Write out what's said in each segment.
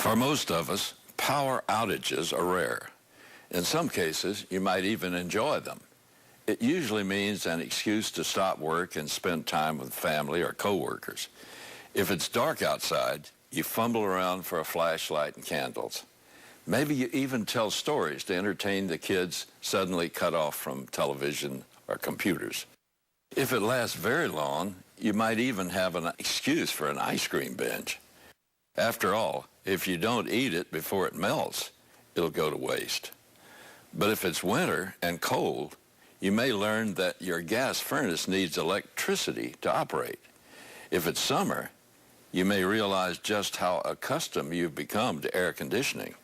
For most of us, power outages are rare. In some cases, you might even enjoy them. It usually means an excuse to stop work and spend time with family or coworkers. If it's dark outside, you fumble around for a flashlight and candles. Maybe you even tell stories to entertain the kids suddenly cut off from television or computers. If it lasts very long, you might even have an excuse for an ice cream binge. After all, if you don't eat it before it melts, it'll go to waste. But if it's winter and cold, you may learn that your gas furnace needs electricity to operate. If it's summer, you may realize just how accustomed you've become to air conditioning.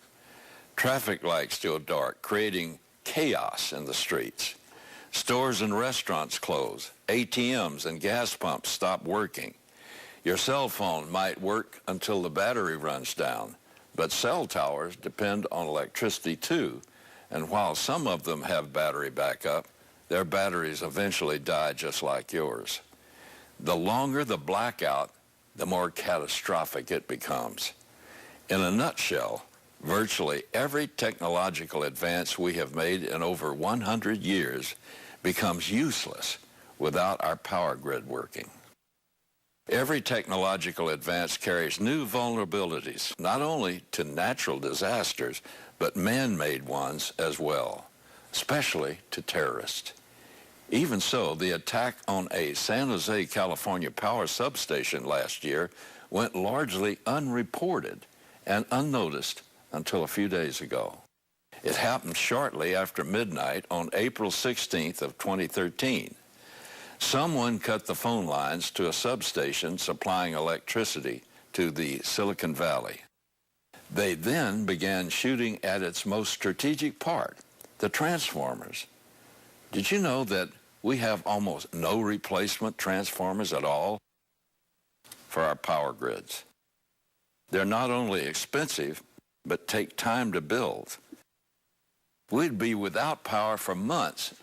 Traffic lights go dark, creating chaos in the streets. Stores and restaurants close. ATMs and gas pumps stop working. Your cell phone might work until the battery runs down, but cell towers depend on electricity too, and while some of them have battery backup, their batteries eventually die just like yours. The longer the blackout, the more catastrophic it becomes. In a nutshell, virtually every technological advance we have made in over 100 years becomes useless without our power grid working. Every technological advance carries new vulnerabilities, not only to natural disasters, but man-made ones as well, especially to terrorists. Even so, the attack on a San Jose, California power substation last year went largely unreported and unnoticed until a few days ago. It happened shortly after midnight on April 16th of 2013. Someone cut the phone lines to a substation supplying electricity to the Silicon Valley. They then began shooting at its most strategic part, the transformers. Did you know that we have almost no replacement transformers at all for our power grids? They're not only expensive, but take time to build. We'd be without power for months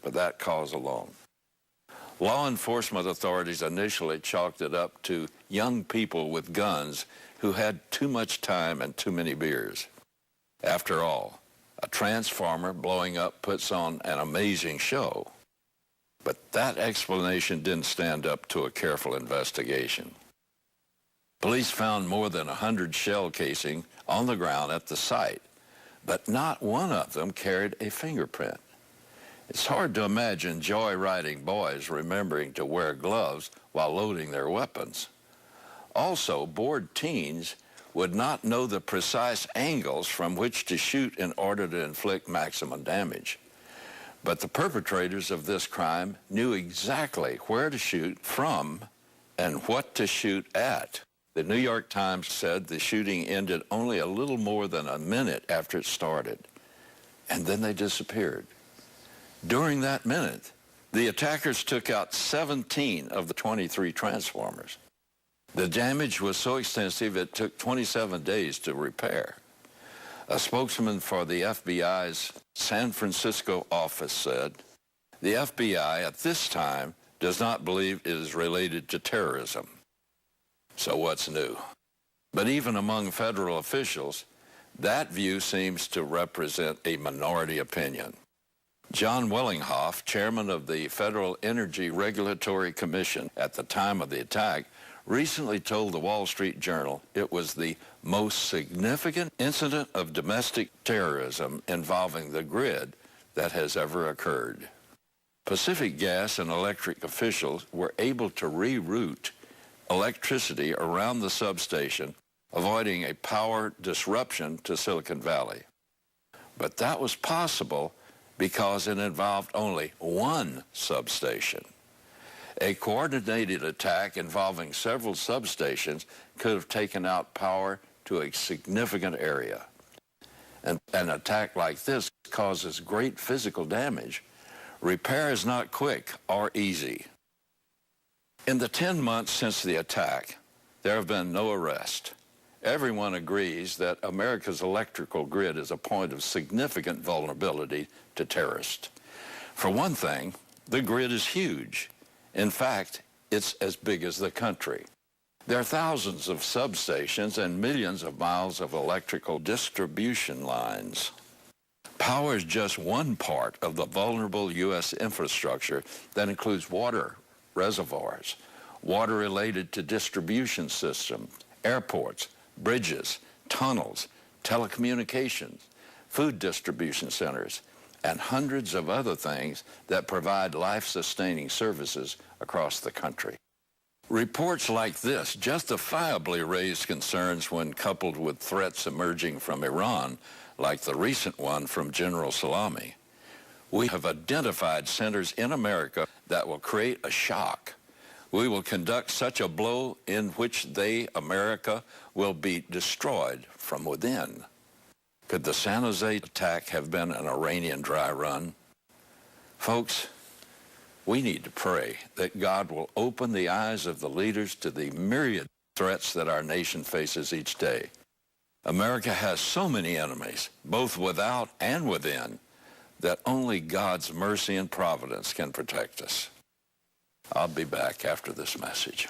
for that cause alone. Law enforcement authorities initially chalked it up to young people with guns who had too much time and too many beers. After all, a transformer blowing up puts on an amazing show. But that explanation didn't stand up to a careful investigation. Police found more than 100 shell casing on the ground at the site, but not one of them carried a fingerprint. It's hard to imagine joyriding boys remembering to wear gloves while loading their weapons. Also, bored teens would not know the precise angles from which to shoot in order to inflict maximum damage. But the perpetrators of this crime knew exactly where to shoot from and what to shoot at. The New York Times said the shooting ended only a little more than a minute after it started, and then they disappeared. During that minute, the attackers took out 17 of the 23 transformers. The damage was so extensive it took 27 days to repair. A spokesman for the FBI's San Francisco office said, "The FBI at this time does not believe it is related to terrorism." So what's new? But even among federal officials, that view seems to represent a minority opinion. John Wellinghoff, chairman of the Federal Energy Regulatory Commission at the time of the attack, recently told the Wall Street Journal it was the most significant incident of domestic terrorism involving the grid that has ever occurred. Pacific Gas and Electric officials were able to reroute electricity around the substation, avoiding a power disruption to Silicon Valley. But that was possible because it involved only one substation. A coordinated attack involving several substations could have taken out power to a significant area. And an attack like this causes great physical damage. Repair is not quick or easy. In the 10 months since the attack, there have been no arrests. Everyone agrees that America's electrical grid is a point of significant vulnerability to terrorists. For one thing, the grid is huge. In fact, it's as big as the country. There are thousands of substations and millions of miles of electrical distribution lines. Power is just one part of the vulnerable U.S. infrastructure that includes water reservoirs, water related to distribution systems, airports, bridges, tunnels, telecommunications, food distribution centers, and hundreds of other things that provide life-sustaining services across the country. Reports like this justifiably raise concerns when coupled with threats emerging from Iran, like the recent one from General Salami. We have identified centers in America that will create a shock. We will conduct such a blow in which they, America, will be destroyed from within. Could the San Jose attack have been an Iranian dry run? Folks, we need to pray that God will open the eyes of the leaders to the myriad threats that our nation faces each day. America has so many enemies, both without and within, that only God's mercy and providence can protect us. I'll be back after this message.